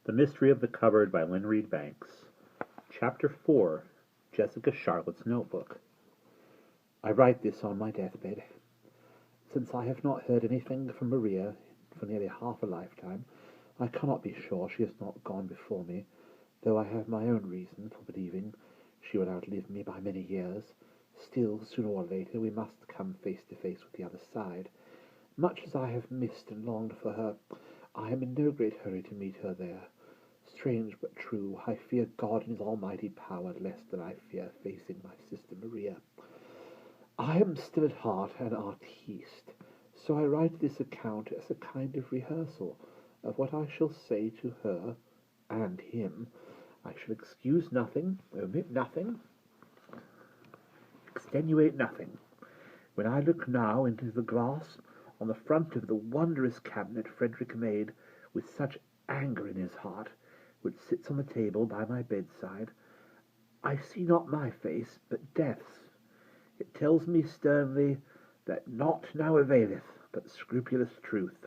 The Mystery of the Cupboard by Lynne Reid Banks. Chapter 4. Jessica Charlotte's Notebook. I write this on my deathbed. Since I have not heard anything from Maria for nearly half a lifetime, I cannot be sure she has not gone before me, though I have my own reason for believing she will outlive me by many years. Still, sooner or later, we must come face to face with the other side. Much as I have missed and longed for her, I am in no great hurry to meet her there. Strange but true, I fear God in his almighty power less than I fear facing my sister Maria. I am still at heart an artiste, so I write this account as a kind of rehearsal of what I shall say to her and him. I shall excuse nothing, omit nothing, extenuate nothing. When I look now into the glass on the front of the wondrous cabinet Frederick made with such anger in his heart, which sits on the table by my bedside, I see not my face, but death's. It tells me sternly that naught now availeth but scrupulous truth.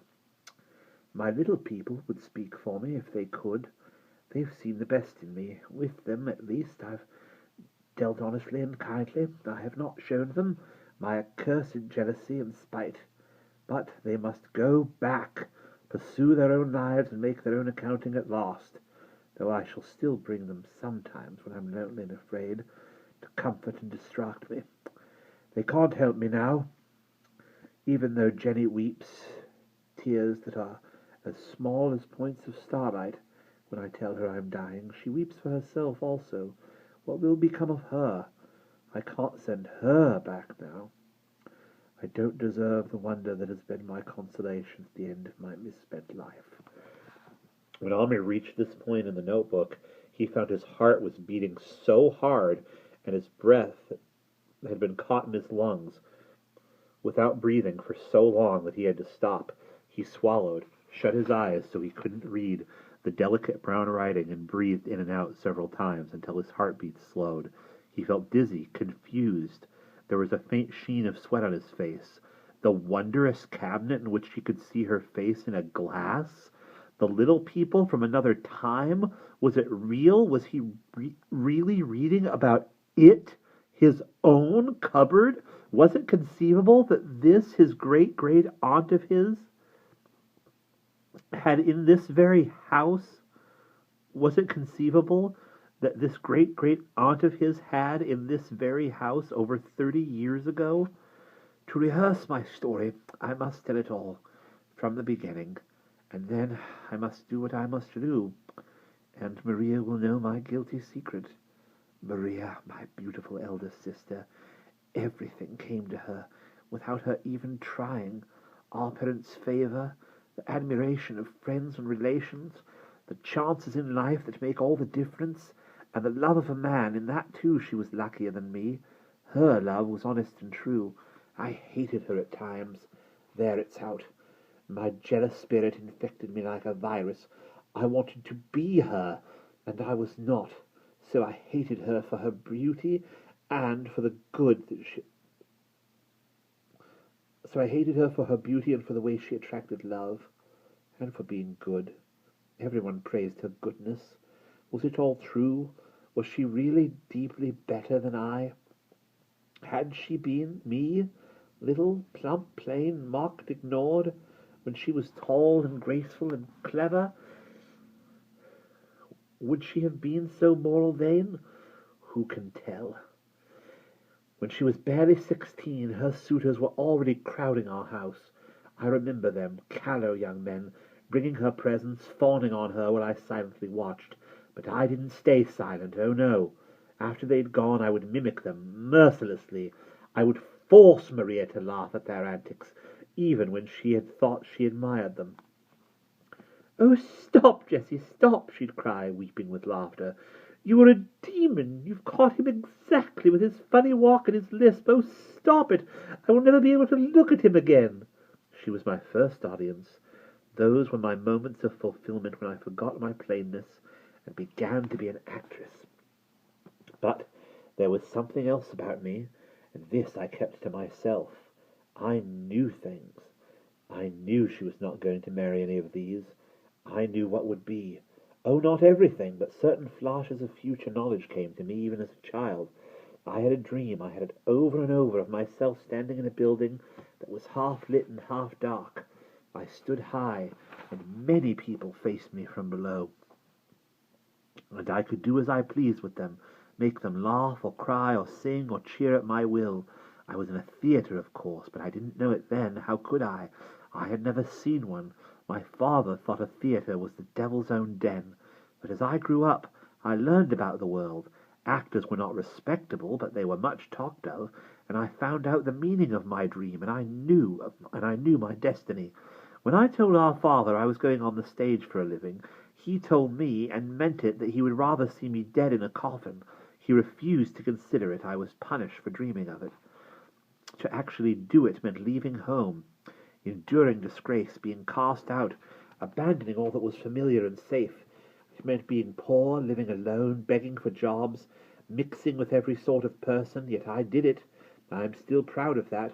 My little people would speak for me if they could. They've seen the best in me. With them, at least, I've dealt honestly and kindly. I have not shown them my accursed jealousy and spite. But they must go back, pursue their own lives, and make their own accounting at last, though I shall still bring them sometimes when I'm lonely and afraid, to comfort and distract me. They can't help me now, even though Jenny weeps tears that are as small as points of starlight when I tell her I'm dying. She weeps for herself also. What will become of her? I can't send her back now. I don't deserve the wonder that has been my consolation at the end of my misspent life. When Amir reached this point in the notebook, he found his heart was beating so hard, and his breath had been caught in his lungs without breathing for so long that he had to stop. He swallowed, shut his eyes so he couldn't read the delicate brown writing, and breathed in and out several times until his heartbeat slowed. He felt dizzy, confused. There was a faint sheen of sweat on his face. The wondrous cabinet in which she could see her face in a glass? The little people from another time? Was it real? Was he really reading about it? His own cupboard? Was it conceivable that this, his great-great-aunt of his, had in this very house? Was it conceivable that this great-great-aunt of his had in this very house over 30 years ago? To rehearse my story, I must tell it all, from the beginning, and then I must do what I must do, and Maria will know my guilty secret. Maria, my beautiful eldest sister, everything came to her without her even trying. Our parents' favor, the admiration of friends and relations, the chances in life that make all the difference, and the love of a man. In that, too, she was luckier than me. Her love was honest and true. I hated her at times. There, it's out. My jealous spirit infected me like a virus. I wanted to be her, and I was not. So I hated her for her beauty and for the good that she... So I hated her for her beauty and for the way she attracted love, and for being good. Everyone praised her goodness. Was it all true? Was she really deeply better than I? Had she been me, little, plump, plain, mocked, ignored, when she was tall and graceful and clever? Would she have been so moral vain? Who can tell? When she was barely 16, her suitors were already crowding our house. I remember them, callow young men, bringing her presents, fawning on her while I silently watched. But I didn't stay silent, oh no. After they'd gone, I would mimic them, mercilessly. I would force Maria to laugh at their antics, even when she had thought she admired them. "Oh, stop, Jessie, stop!" she'd cry, weeping with laughter. "You are a demon. You've caught him exactly with his funny walk and his lisp. Oh, stop it! I will never be able to look at him again." She was my first audience. Those were my moments of fulfillment when I forgot my plainness and began to be an actress. But there was something else about me, and this I kept to myself. I knew things. I knew she was not going to marry any of these. I knew what would be. Oh, not everything, but certain flashes of future knowledge came to me even as a child. I had a dream, I had it over and over, of myself standing in a building that was half lit and half dark. I stood high, and many people faced me from below, and I could do as I pleased with them, make them laugh or cry or sing or cheer at my will. I was in a theatre, of course, but I didn't know it then. How could I? I had never seen one. My father thought a theatre was the devil's own den. But as I grew up, I learned about the world. Actors were not respectable, but they were much talked of, and I found out the meaning of my dream, and I knew my destiny. When I told our father I was going on the stage for a living, he told me, and meant it, that he would rather see me dead in a coffin. He refused to consider it I was punished for dreaming of it. To actually do it meant leaving home, enduring disgrace, being cast out, abandoning all that was familiar and safe. It meant being poor, living alone, begging for jobs, mixing with every sort of person, yet I did it. I am still proud of that.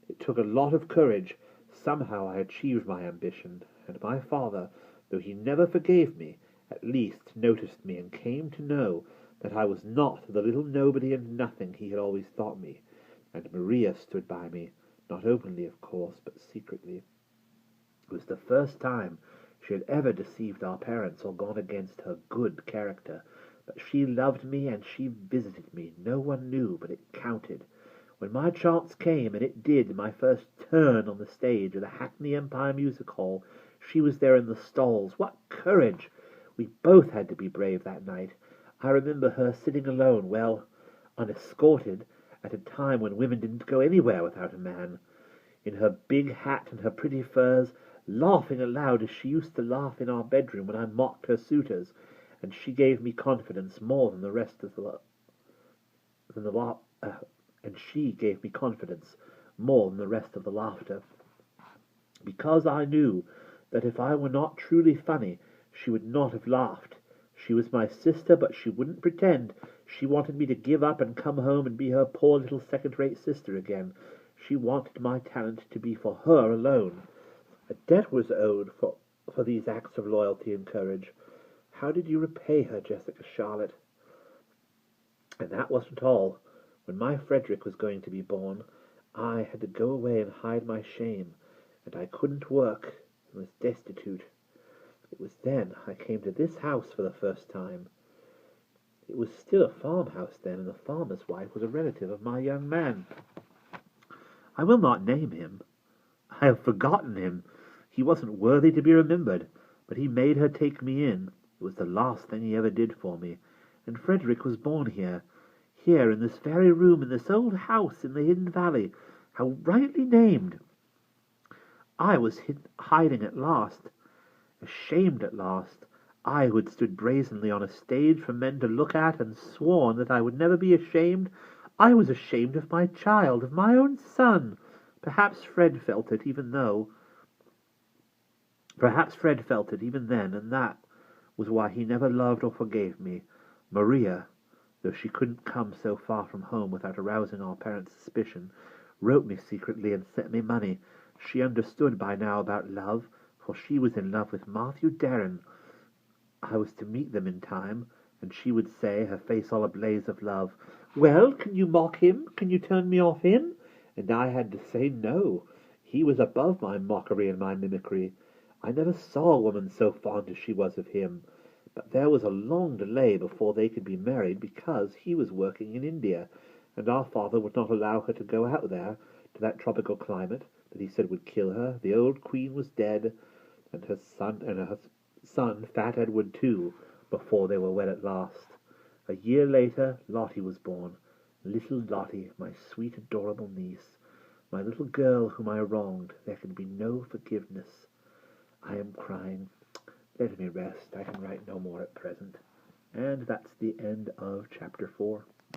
It took a lot of courage. Somehow I achieved my ambition, and my father, though he never forgave me, at least noticed me and came to know that I was not the little nobody and nothing he had always thought me. And Maria stood by me, not openly, of course, but secretly. It was the first time she had ever deceived our parents or gone against her good character. But she loved me, and she visited me. No one knew, but it counted. When my chance came, and it did, my first turn on the stage of the Hackney Empire Music Hall, she was there in the stalls. What courage! We both had to be brave that night. I remember her sitting alone, well, unescorted, at a time when women didn't go anywhere without a man, in her big hat and her pretty furs, laughing aloud as she used to laugh in our bedroom when I mocked her suitors, and she gave me confidence more than the rest of the than the la- and she gave me confidence more than the rest of the laughter, because I knew that if I were not truly funny, she would not have laughed. She was my sister, but she wouldn't pretend. She wanted me to give up and come home and be her poor little second-rate sister again. She wanted my talent to be for her alone. A debt was owed for these acts of loyalty and courage. How did you repay her, Jessica Charlotte? And that wasn't all. When my Frederick was going to be born, I had to go away and hide my shame, and I couldn't work, and was destitute. It was then I came to this house for the first time. It was still a farmhouse then, and the farmer's wife was a relative of my young man. I will not name him. I have forgotten him. He wasn't worthy to be remembered, but he made her take me in. It was the last thing he ever did for me. And Frederick was born here, here in this very room, in this old house in the hidden valley. How rightly named! I was hiding at last, ashamed at last. I who had stood brazenly on a stage for men to look at and sworn that I would never be ashamed. I was ashamed of my child, of my own son. Perhaps Fred felt it, Perhaps Fred felt it even then, and that was why he never loved or forgave me. Maria, though she couldn't come so far from home without arousing our parents' suspicion, wrote me secretly and sent me money. She understood by now about love, for she was in love with Matthew Darren. I was to meet them in time, and she would say, her face all ablaze of love, "Well, can you mock him? Can you turn me off him?" And I had to say no. He was above my mockery and my mimicry. I never saw a woman so fond as she was of him. But there was a long delay before they could be married, because he was working in India, and our father would not allow her to go out there, to that tropical climate that he said would kill her. The old queen was dead, and her son, Fat Edward, too, before they were wed at last. A year later, Lottie was born. Little Lottie, my sweet, adorable niece, my little girl whom I wronged. There can be no forgiveness. I am crying. Let me rest. I can write no more at present. And that's the end of chapter 4.